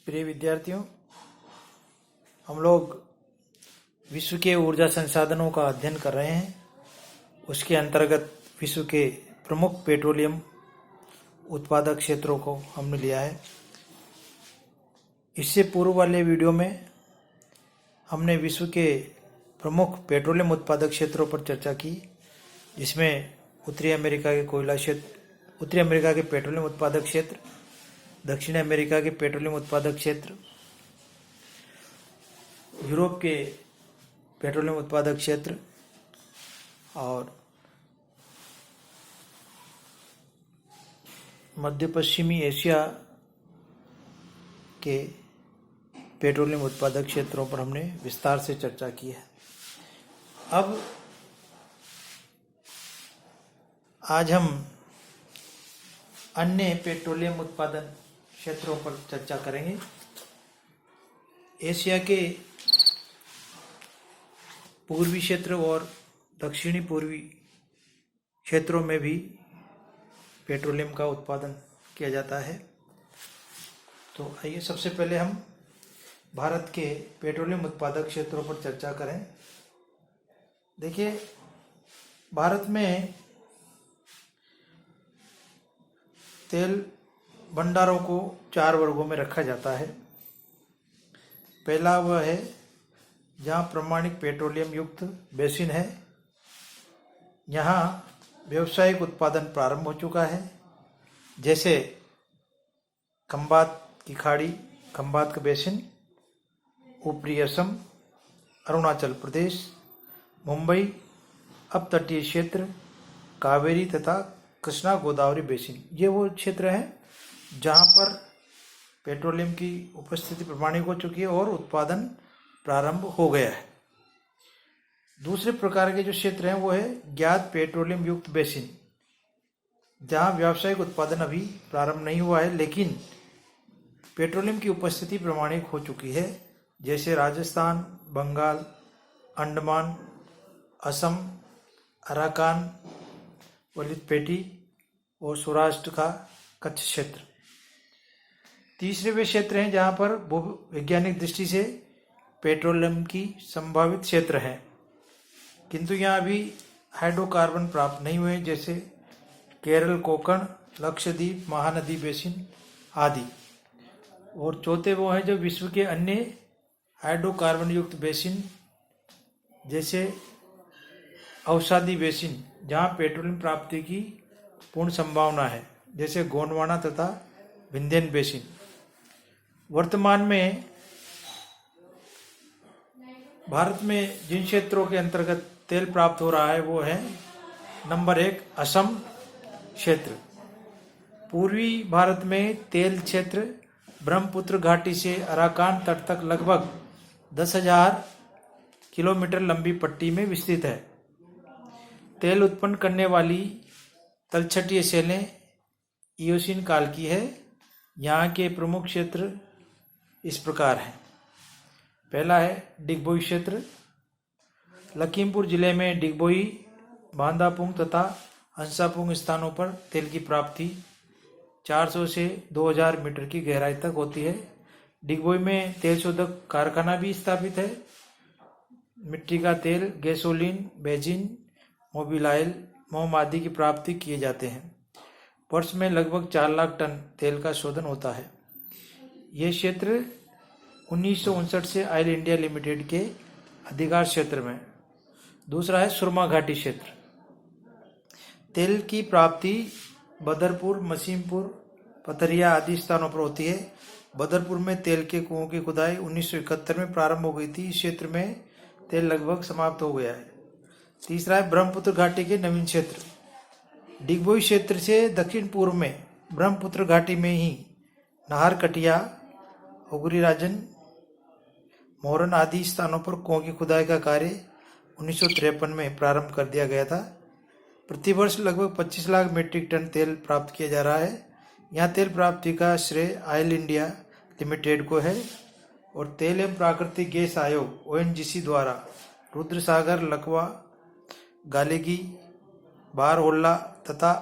प्रिय विद्यार्थियों, हम लोग विश्व के ऊर्जा संसाधनों का अध्ययन कर रहे हैं। उसके अंतर्गत विश्व के प्रमुख पेट्रोलियम उत्पादक क्षेत्रों को हमने लिया है। इससे पूर्व वाले वीडियो में हमने विश्व के प्रमुख पेट्रोलियम उत्पादक क्षेत्रों पर चर्चा की, जिसमें उत्तरी अमेरिका के कोयला क्षेत्र, उत्तरी अमेरिका के पेट्रोलियम उत्पादक क्षेत्र, दक्षिण अमेरिका के पेट्रोलियम उत्पादक क्षेत्र, यूरोप के पेट्रोलियम उत्पादक क्षेत्र और मध्य पश्चिमी एशिया के पेट्रोलियम उत्पादक क्षेत्रों पर हमने विस्तार से चर्चा की है। अब आज हम अन्य पेट्रोलियम उत्पादन क्षेत्रों पर चर्चा करेंगे। एशिया के पूर्वी क्षेत्र और दक्षिणी पूर्वी क्षेत्रों में भी पेट्रोलियम का उत्पादन किया जाता है। तो आइए सबसे पहले हम भारत के पेट्रोलियम उत्पादक क्षेत्रों पर चर्चा करें। देखिए, भारत में तेल भंडारों को 4 वर्गों में रखा जाता है। पहला वह है जहाँ प्रमाणिक पेट्रोलियम युक्त बेसिन है। यहाँ व्यावसायिक उत्पादन प्रारंभ हो चुका है, जैसे खंबात की खाड़ी, खंबात का बेसिन, ऊपरी असम, अरुणाचल प्रदेश, मुंबई, अपतटीय क्षेत्र, कावेरी तथा कृष्णा गोदावरी बेसिन। ये वो क्षेत्र हैं जहाँ पर पेट्रोलियम की उपस्थिति प्रमाणित हो चुकी है और उत्पादन प्रारंभ हो गया है। दूसरे प्रकार के जो क्षेत्र हैं वो है ज्ञात पेट्रोलियम युक्त बेसिन, जहाँ व्यावसायिक उत्पादन अभी प्रारंभ नहीं हुआ है लेकिन पेट्रोलियम की उपस्थिति प्रमाणित हो चुकी है, जैसे राजस्थान, बंगाल, अंडमान, असम, अराकान, वलितपेटी और सौराष्ट्र का कच्छ क्षेत्र। तीसरे वे क्षेत्र हैं जहाँ पर भूवैज्ञानिक दृष्टि से पेट्रोलियम की संभावित क्षेत्र है, किंतु यहाँ अभी हाइड्रोकार्बन प्राप्त नहीं हुए, जैसे केरल, कोंकण, लक्षद्वीप, महानदी बेसिन आदि। और चौथे वो हैं जो विश्व के अन्य हाइड्रोकार्बन युक्त बेसिन, जैसे अवसादी बेसिन, जहाँ पेट्रोलियम प्राप्ति की पूर्ण संभावना है, जैसे गोंडवाना तथा विंध्यन बेसिन। वर्तमान में भारत में जिन क्षेत्रों के अंतर्गत तेल प्राप्त हो रहा है वो है नंबर 1 असम क्षेत्र। पूर्वी भारत में तेल क्षेत्र ब्रह्मपुत्र घाटी से अराकान तट तक लगभग 10,000 किलोमीटर लंबी पट्टी में विस्तृत है। तेल उत्पन्न करने वाली तलछटीय सेलें इयोसीन काल की है। यहाँ के प्रमुख क्षेत्र इस प्रकार हैं। पहला है डिगबोई क्षेत्र। लखीमपुर जिले में डिगबोई, बांदापुंग तथा हंसापुंग स्थानों पर तेल की प्राप्ति 400 से 2000 मीटर की गहराई तक होती है। डिगबोई में तेल शोधक कारखाना भी स्थापित है। मिट्टी का तेल, गैसोलीन, बेंजीन, मोबिल ऑयल, मोम आदि की प्राप्ति किए जाते हैं। वर्ष में लगभग 4 लाख टन तेल का शोधन होता है। ये क्षेत्र 1959 से ऑयल इंडिया लिमिटेड के अधिकार क्षेत्र में। दूसरा है सुरमा घाटी क्षेत्र। तेल की प्राप्ति बदरपुर, मसीमपुर, पथरिया आदि स्थानों पर होती है। बदरपुर में तेल के कुओं की खुदाई 1971 में प्रारंभ हो गई थी। इस क्षेत्र में तेल लगभग समाप्त हो गया है। तीसरा है ब्रह्मपुत्र घाटी के नवीन क्षेत्र। डिगबोई क्षेत्र से दक्षिण पूर्व में ब्रह्मपुत्र घाटी में ही नाहरकटिया, उगरी राजन, मोरन आदि स्थानों पर कुओं की खुदाई का कार्य 1953 में प्रारंभ कर दिया गया था। प्रतिवर्ष लगभग 25 लाख मीट्रिक टन तेल प्राप्त किया जा रहा है। यहाँ तेल प्राप्ति का श्रेय ऑयल इंडिया लिमिटेड को है और तेल एवं प्राकृतिक गैस आयोग ONGC द्वारा रुद्रसागर, लकवा, गालेगी, बारहोल्ला तथा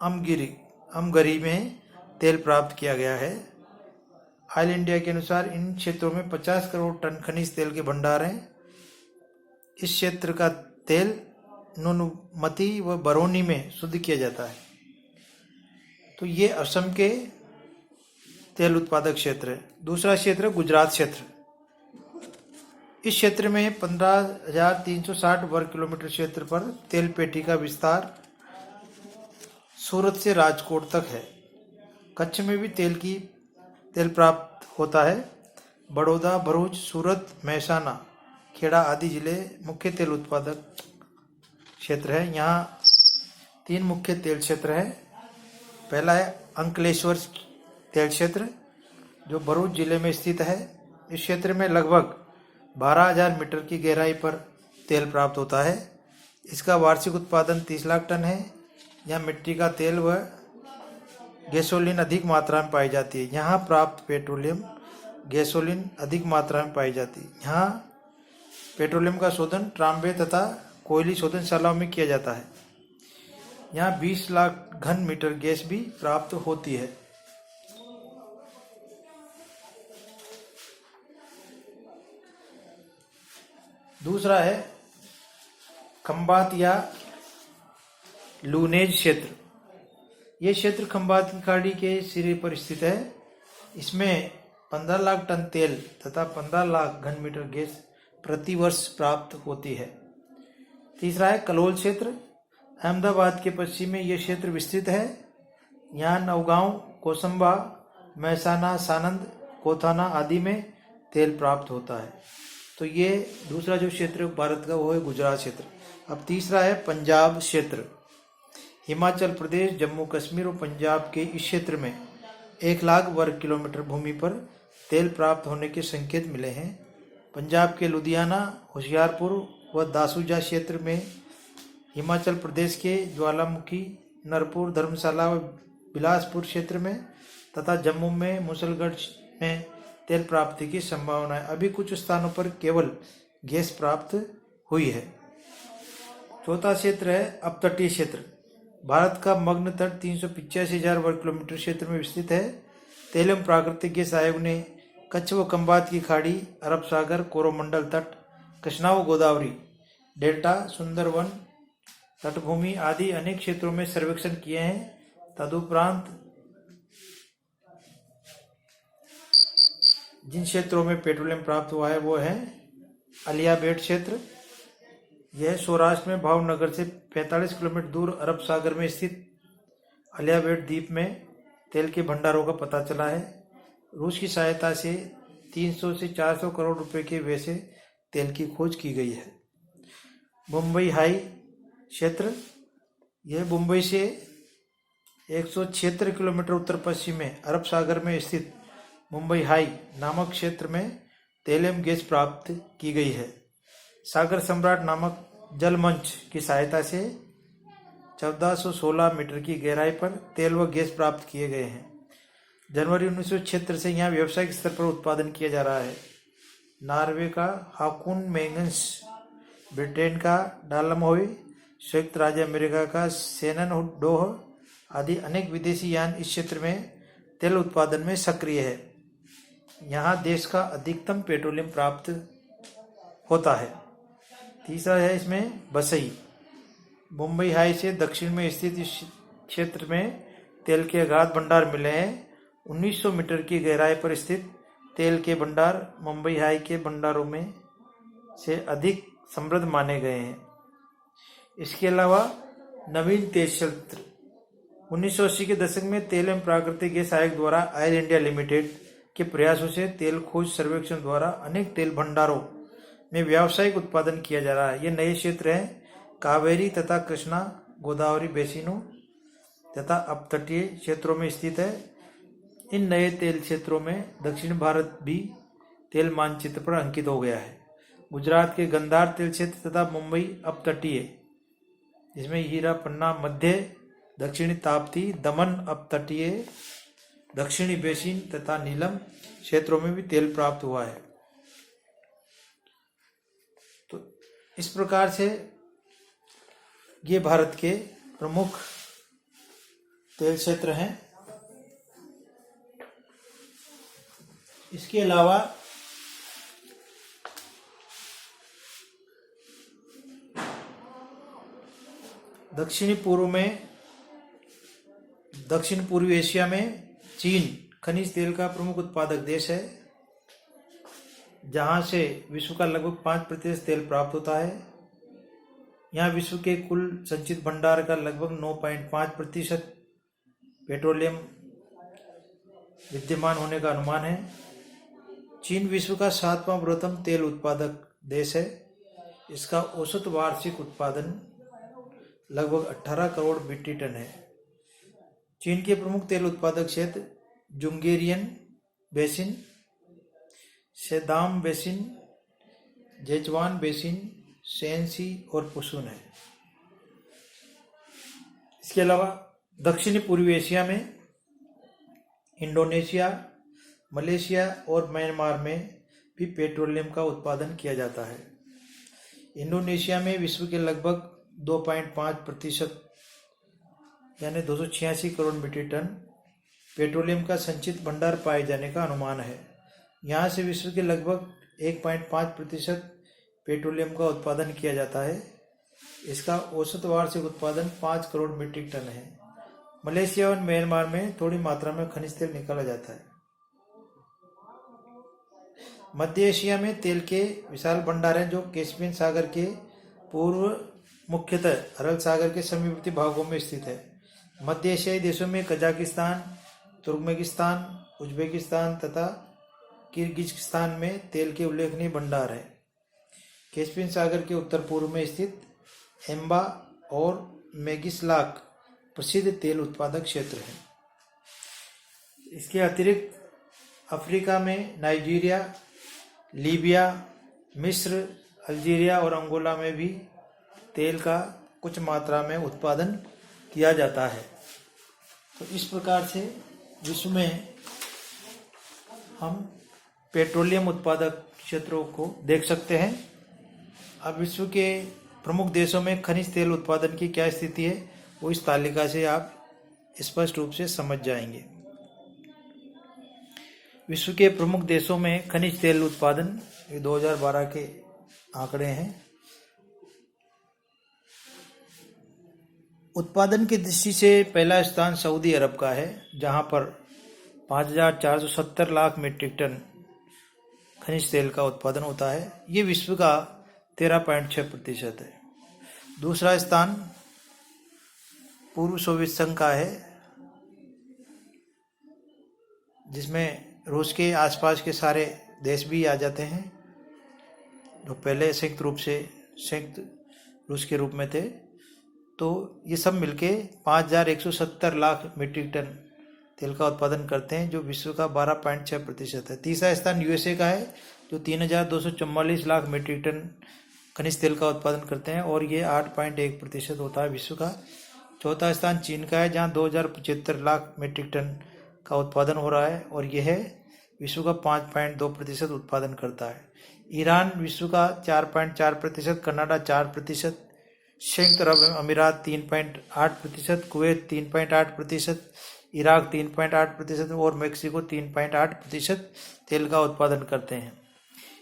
अमगरी में तेल प्राप्त किया गया है। ऑयल इंडिया के अनुसार इन क्षेत्रों में 50 करोड़ टन खनिज तेल के भंडार हैं। इस क्षेत्र का तेल नुनमती व बरौनी में शुद्ध किया जाता है। तो ये असम के तेल उत्पादक क्षेत्र है। दूसरा क्षेत्र गुजरात क्षेत्र। इस क्षेत्र में 15,360 वर्ग किलोमीटर क्षेत्र पर तेल पेटी का विस्तार सूरत से राजकोट तक है। कच्छ में भी तेल प्राप्त होता है। बड़ौदा, भरूच, सूरत, महसाना, खेड़ा आदि जिले मुख्य तेल उत्पादक क्षेत्र है। यहाँ 3 मुख्य तेल क्षेत्र है। पहला है अंकलेश्वर तेल क्षेत्र जो भरूच जिले में स्थित है। इस क्षेत्र में लगभग 12,000 मीटर की गहराई पर तेल प्राप्त होता है। इसका वार्षिक उत्पादन 30 लाख टन है। यहाँ मिट्टी का तेल व गैसोलीन अधिक मात्रा में पाई जाती है। यहाँ प्राप्त पेट्रोलियम गैसोलीन अधिक मात्रा में पाई जाती है। यहाँ पेट्रोलियम का शोधन ट्राम्बे तथा कोयली शोधनशालाओं में किया जाता है। यहाँ 20 लाख घन मीटर गैस भी प्राप्त होती है। दूसरा है खंबात या लूनेज क्षेत्र। ये क्षेत्र खंबात की खाड़ी के सिरे पर स्थित है। इसमें 15 लाख टन तेल तथा 15 लाख घन मीटर गैस प्रति वर्ष प्राप्त होती है। तीसरा है कलोल क्षेत्र। अहमदाबाद के पश्चिम में यह क्षेत्र विस्तृत है। यहाँ नौगांव, कोसंबा, महसाना, सानंद, कोथाना आदि में तेल प्राप्त होता है। तो ये दूसरा जो क्षेत्र भारत का वो है गुजरात क्षेत्र। अब तीसरा है पंजाब क्षेत्र। हिमाचल प्रदेश, जम्मू कश्मीर और पंजाब के इस क्षेत्र में 1 लाख वर्ग किलोमीटर भूमि पर तेल प्राप्त होने के संकेत मिले हैं। पंजाब के लुधियाना, होशियारपुर व दासूजा क्षेत्र में, हिमाचल प्रदेश के ज्वालामुखी, नरपुर, धर्मशाला व बिलासपुर क्षेत्र में तथा जम्मू में मुसलगढ़ में तेल प्राप्ति की संभावना है। अभी कुछ स्थानों पर केवल गैस प्राप्त हुई है। चौथा क्षेत्र है अपतटीय क्षेत्र। भारत का मग्न तट 385,000 वर्ग किलोमीटर क्षेत्र में विस्तृत है। तेल एवं प्राकृतिक गैस आयोग ने कच्छ व खंबात की खाड़ी, अरब सागर, कोरोमंडल तट, कृष्णा व गोदावरी डेल्टा, सुंदरवन तटभूमि आदि अनेक क्षेत्रों में सर्वेक्षण किए हैं। तदुपरांत जिन क्षेत्रों में पेट्रोलियम प्राप्त हुआ है वो है अलियाबेट क्षेत्र। यह सौराष्ट्र में भावनगर से 45 किलोमीटर दूर अरब सागर में स्थित अलियाबेट द्वीप में तेल के भंडारों का पता चला है। रूस की सहायता से 300 से 400 करोड़ रुपए के व्यय से तेल की खोज की गई है। मुंबई हाई क्षेत्र, यह मुंबई से 176 किलोमीटर उत्तर पश्चिम में अरब सागर में स्थित मुंबई हाई नामक क्षेत्र में तेल एवं गैस प्राप्त की गई है। सागर सम्राट नामक जलमंच की सहायता से 1416 मीटर की गहराई पर तेल व गैस प्राप्त किए गए हैं। जनवरी 1976 से यहाँ व्यावसायिक स्तर पर उत्पादन किया जा रहा है। नॉर्वे का हाकुन मैंगन्स, ब्रिटेन का डालमहोय, संयुक्त राज्य अमेरिका का शेननडोह आदि अनेक विदेशी यान इस क्षेत्र में तेल उत्पादन में सक्रिय है। यहाँ देश का अधिकतम पेट्रोलियम प्राप्त होता है। तीसरा है इसमें बसई। मुंबई हाई से दक्षिण में स्थित इस क्षेत्र में तेल के अगाध भंडार मिले हैं। 1900 मीटर की गहराई पर स्थित तेल के भंडार मुंबई हाई के भंडारों में से अधिक समृद्ध माने गए हैं। इसके अलावा नवीन तेल क्षेत्र 1980 के दशक में तेल एवं प्राकृतिक गैस आयोग द्वारा ऑयल इंडिया लिमिटेड के प्रयासों से तेल खोज सर्वेक्षण द्वारा अनेक तेल भंडारों में व्यावसायिक उत्पादन किया जा रहा है। ये नए क्षेत्र हैं कावेरी तथा कृष्णा गोदावरी बेसिनों तथा अपतटीय क्षेत्रों में स्थित है। इन नए तेल क्षेत्रों में दक्षिण भारत भी तेल मानचित्र पर अंकित हो गया है। गुजरात के गंधार तेल क्षेत्र तथा मुंबई अपतटीय, जिसमें हीरा, पन्ना, मध्य दक्षिणी ताप्ती, दमन अपतटीय, दक्षिणी बेसिन तथा नीलम क्षेत्रों में भी तेल प्राप्त हुआ है। तो इस प्रकार से ये भारत के प्रमुख तेल क्षेत्र हैं। इसके अलावा दक्षिण पूर्वी एशिया में चीन खनिज तेल का प्रमुख उत्पादक देश है, जहां से विश्व का लगभग 5% तेल प्राप्त होता है। यहाँ विश्व के कुल संचित भंडार का लगभग 9.5% पेट्रोलियम विद्यमान होने का अनुमान है। चीन विश्व का 7वां बृहत्तम तेल उत्पादक देश है। इसका औसत वार्षिक उत्पादन लगभग 18 करोड़ मीट्रिक टन है। चीन के प्रमुख तेल उत्पादक क्षेत्र जुंगेरियन बेसिन, सेदाम बेसिन, जेचवान बेसिन, शेनसी और पुसुन है। इसके अलावा दक्षिण पूर्वी एशिया में इंडोनेशिया, मलेशिया और म्यांमार में भी पेट्रोलियम का उत्पादन किया जाता है। इंडोनेशिया में विश्व के लगभग 2.5% यानी 286 करोड़ मीट्रिक टन पेट्रोलियम का संचित भंडार पाए जाने का अनुमान है। यहाँ से विश्व के लगभग 1.5% पेट्रोलियम का उत्पादन किया जाता है। इसका औसत वार्षिक उत्पादन 5 करोड़ मीट्रिक टन है। मलेशिया और म्यांमार में थोड़ी मात्रा में खनिज तेल निकाला जाता है। मध्य एशिया में तेल के विशाल भंडार हैं, जो कैस्पियन सागर के पूर्व मुख्यतः अरब सागर के समीपवर्ती भागों में स्थित है। मध्य एशियाई देशों में कजाकिस्तान, तुर्कमेनिस्तान, उज्बेकिस्तान तथा किर्गिज़स्तान में तेल के उल्लेखनीय भंडार हैं। कैस्पियन सागर के उत्तर पूर्व में स्थित एम्बा और मेगिसलाक प्रसिद्ध तेल उत्पादक क्षेत्र हैं। इसके अतिरिक्त अफ्रीका में नाइजीरिया, लीबिया, मिस्र, अल्जीरिया और अंगोला में भी तेल का कुछ मात्रा में उत्पादन किया जाता है। तो इस प्रकार से विश्व में हम पेट्रोलियम उत्पादक क्षेत्रों को देख सकते हैं। अब विश्व के प्रमुख देशों में खनिज तेल उत्पादन की क्या स्थिति है, वो इस तालिका से आप स्पष्ट रूप से समझ जाएंगे। विश्व के प्रमुख देशों में खनिज तेल उत्पादन, ये 2012 के आंकड़े हैं। उत्पादन की दृष्टि से पहला स्थान सऊदी अरब का है, जहां पर 5,470 लाख मीट्रिक टन खनिज तेल का उत्पादन होता है। ये विश्व का 13.6% है। दूसरा स्थान पूर्व सोवियत संघ का है, जिसमें रूस के आसपास के सारे देश भी आ जाते हैं, जो पहले संयुक्त रूस के रूप में थे। तो ये सब मिलके 5,170 लाख मीट्रिक टन तेल का उत्पादन करते हैं, जो विश्व का 12.6% है। तीसरा स्थान यूएसए का है, जो 3,244 लाख मीट्रिक टन खनिज तेल का उत्पादन करते हैं, और ये 8.1% होता है विश्व का। चौथा स्थान चीन का है, जहाँ 2,075 लाख मीट्रिक टन का उत्पादन हो रहा है, और यह है विश्व का 5.2% उत्पादन करता है। ईरान विश्व का 4.4%, कनाडा 4%, संयुक्त अरब अमीरात 3.8%, कुवैत 3.8%, इराक 3.8% और मेक्सिको 3.8% तेल का उत्पादन करते हैं।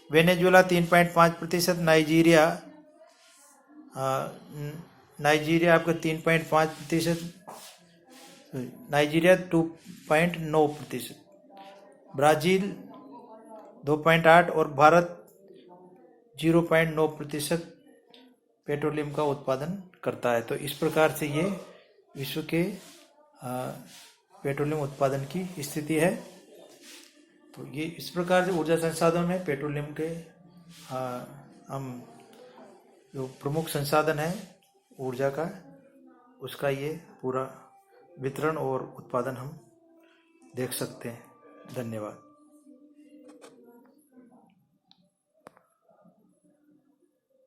वेनेजुएला 3.5%, नाइजीरिया आपका 3.5%, नाइजीरिया 2.9%, ब्राज़ील 2.8% और भारत 0.9% पेट्रोलियम का उत्पादन करता है। तो इस प्रकार से ये विश्व के पेट्रोलियम उत्पादन की स्थिति है। तो ये इस प्रकार से ऊर्जा संसाधन है पेट्रोलियम के हम जो प्रमुख संसाधन है ऊर्जा का, उसका ये पूरा वितरण और उत्पादन हम देख सकते हैं। धन्यवाद।